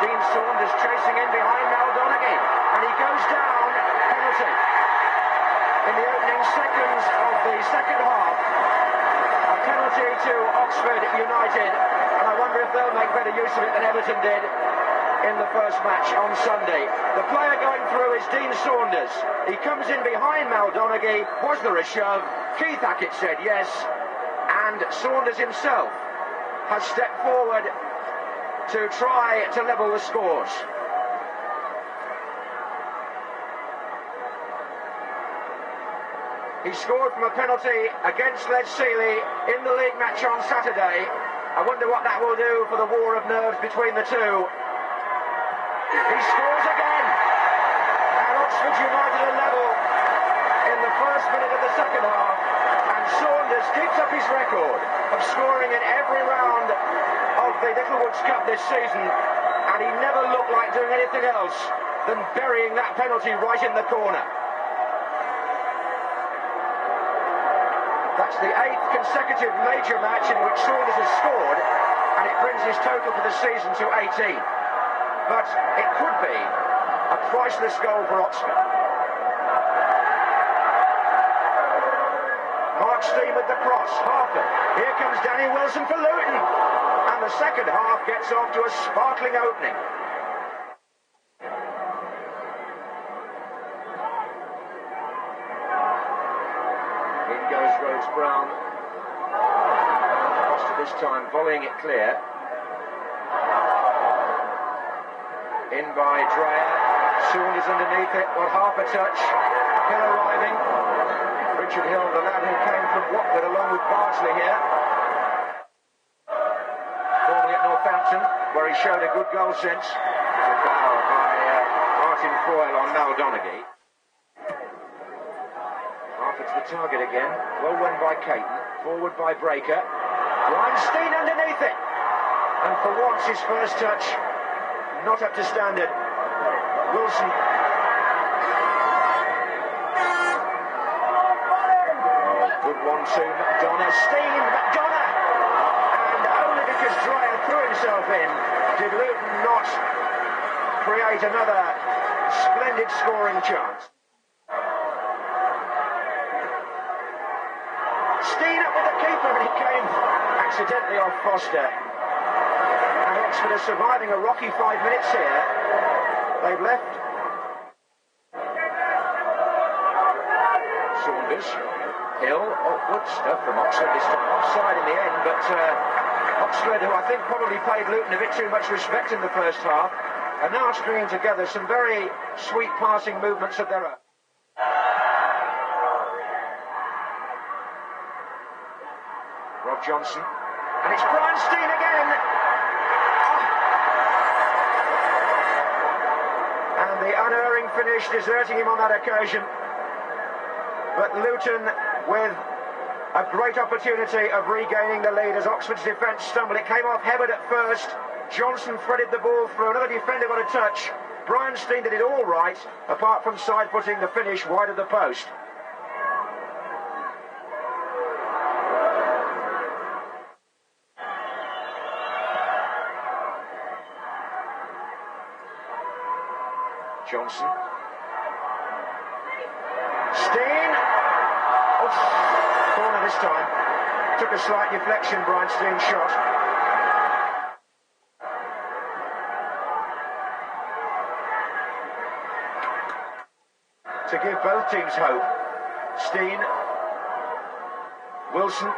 Dean Saunders chasing in behind Donaghy, and he goes down. Penalty. In the opening seconds of the second half, a penalty to Oxford United, and I wonder if they'll make better use of it than Everton did in the first match on Sunday. The player going through is Dean Saunders. He comes in behind Donaghy. Was there a shove? Keith Hackett said yes, and Saunders himself has stepped forward to try to level the scores. He scored from a penalty against Les Seeley in the league match on Saturday. I wonder what that will do for the war of nerves between the two. He scores again, and Oxford United are level in the first minute of the second half, and Saunders keeps up his record of scoring in every round of the Littlewoods Cup this season, and he never looked like doing anything else than burying that penalty right in the corner. That's the 8th consecutive major match in which Saunders has scored, and it brings his total for the season to 18. But it could be a priceless goal for Oxford. Mark Stein with the cross. Harper. Here comes Danny Wilson for Luton. And the second half gets off to a sparkling opening. In goes Rhodes-Brown. Costa this time volleying it clear. In by Dreyer. Saunders underneath it. Well, half a touch. Hill arriving. Richard Hill, the lad who came from Watford along with Bardsley here. Formerly at Northampton, where he showed a good goal since. A foul by Martin Foyle on Donaghy. Harford's the target again. Well won by Caton. Forward by Breaker. Brian Stein underneath it. And for once, his first touch not up to standard. Wilson. Good one to McDonough. Stein, McDonough! And only because Dreyer threw himself in did Luton not create another splendid scoring chance. Stein up with the keeper, and he came accidentally off Foster. And Oxford are surviving a rocky 5 minutes here. They've left. Saunders. Hill, good stuff from Oxford this time. Offside in the end, but Oxford, who I think probably paid Luton a bit too much respect in the first half, are now stringing together some very sweet passing movements of their own. Rob Johnson, and it's Brian Stein again. And the unerring finish deserting him on that occasion. But Luton with a great opportunity of regaining the lead as Oxford's defence stumbled. It came off Hebbard at first. Johnson threaded the ball through. Another defender got a touch. Brian Stein did it all right, apart from side-footing the finish wide of the post. Johnson. Stein. Corner this time. Took a slight deflection, Brian Stein's shot. To give both teams hope. Stein. Wilson.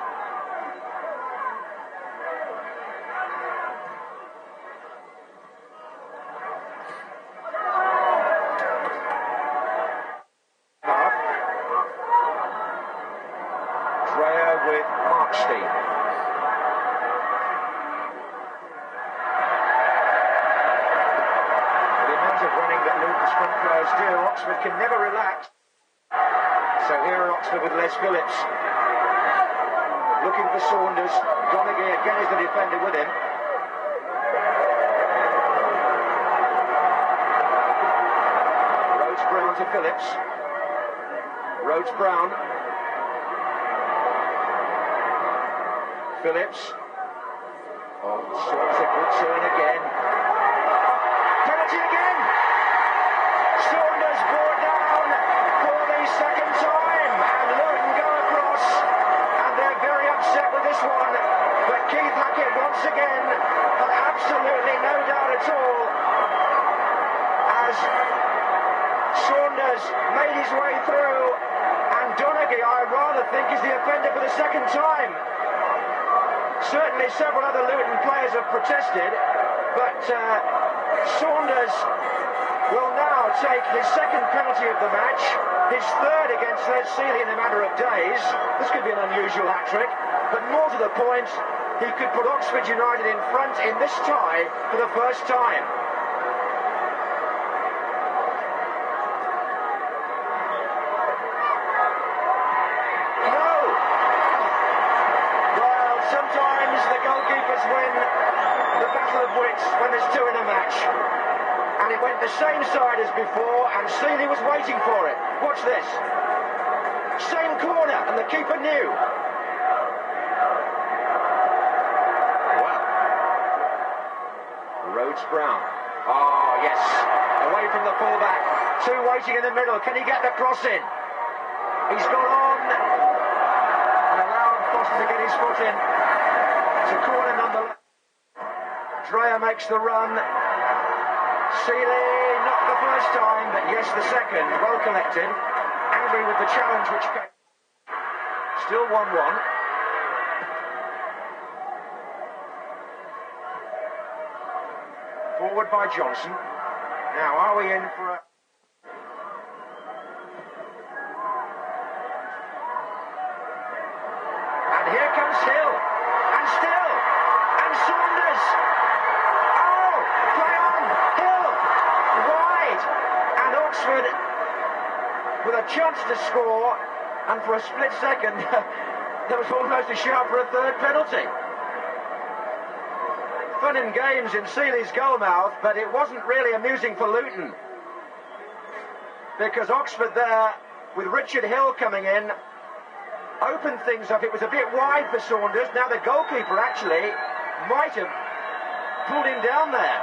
With Mark Stein. The amount of running that Luton's front players do, Oxford can never relax. So here are Oxford with Les Phillips. Looking for Saunders. Donaghy again is the defender with him. Rhodes-Brown to Phillips. Rhodes-Brown. Phillips. Oh, Saunders a good turn again. penalty again. Saunders brought down for the second time, and Luton go across, and they're very upset with this one. But Keith Hackett once again had absolutely no doubt at all as Saunders made his way through, and Donaghy, I rather think, is the offender for the second time. Certainly several other Luton players have protested, but Saunders will now take his second penalty of the match, his third against Les Sealey in a matter of days. This could be an unusual hat-trick, but more to the point, he could put Oxford United in front in this tie for the first time. Sometimes the goalkeepers win the battle of wits when there's two in a match. And it went the same side as before, and Sealey was waiting for it. Watch this. Same corner, and the keeper knew. Well. Rhodes Brown. Oh, yes. Away from the fullback. Two waiting in the middle. Can he get the cross in? He's gone on. And allowed Foster to get his foot in. It's a corner nonetheless. Dreyer makes the run. Sealey, not the first time, but yes, the second. Well collected. Angry with the challenge which came. Still 1-1. Forward by Johnson. Now, are we in for a... And here comes Hill. And still. And Saunders. Oh, play on. Hill. Wide. And Oxford with a chance to score. And for a split second, there was almost a shout for a third penalty. Fun and games in Sealey's goal mouth, but it wasn't really amusing for Luton. Because Oxford there, with Richard Hill coming in, opened things up. It was a bit wide for Saunders. Now the goalkeeper actually might have pulled him down there.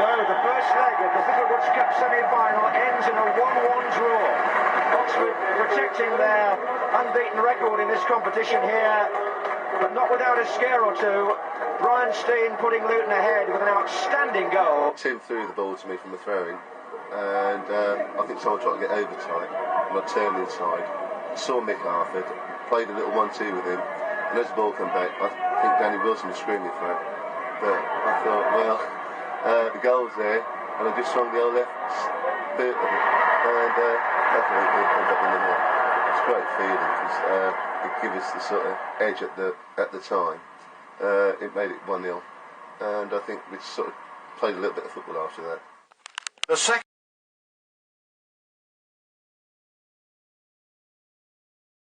So the first leg of the Littlewoods Cup semi-final ends in a 1-1 draw. Oxford protecting their unbeaten record in this competition here, but not without a scare or two. Brian Stein putting Luton ahead with an outstanding goal. Tim threw the ball to me from the throw-in, and I think someone tried to get over tight, and I turned inside. I saw Mick Harford, played a little 1-2 with him, and as the ball came back, I think Danny Wilson was screaming for it. But I thought, well, the goal's there, and I just swung the old left foot of it, and definitely ended up in the net. It's a great feeling, because it gave us the sort of edge at the time. It made it 1-0, and I think we sort of played a little bit of football after that. The second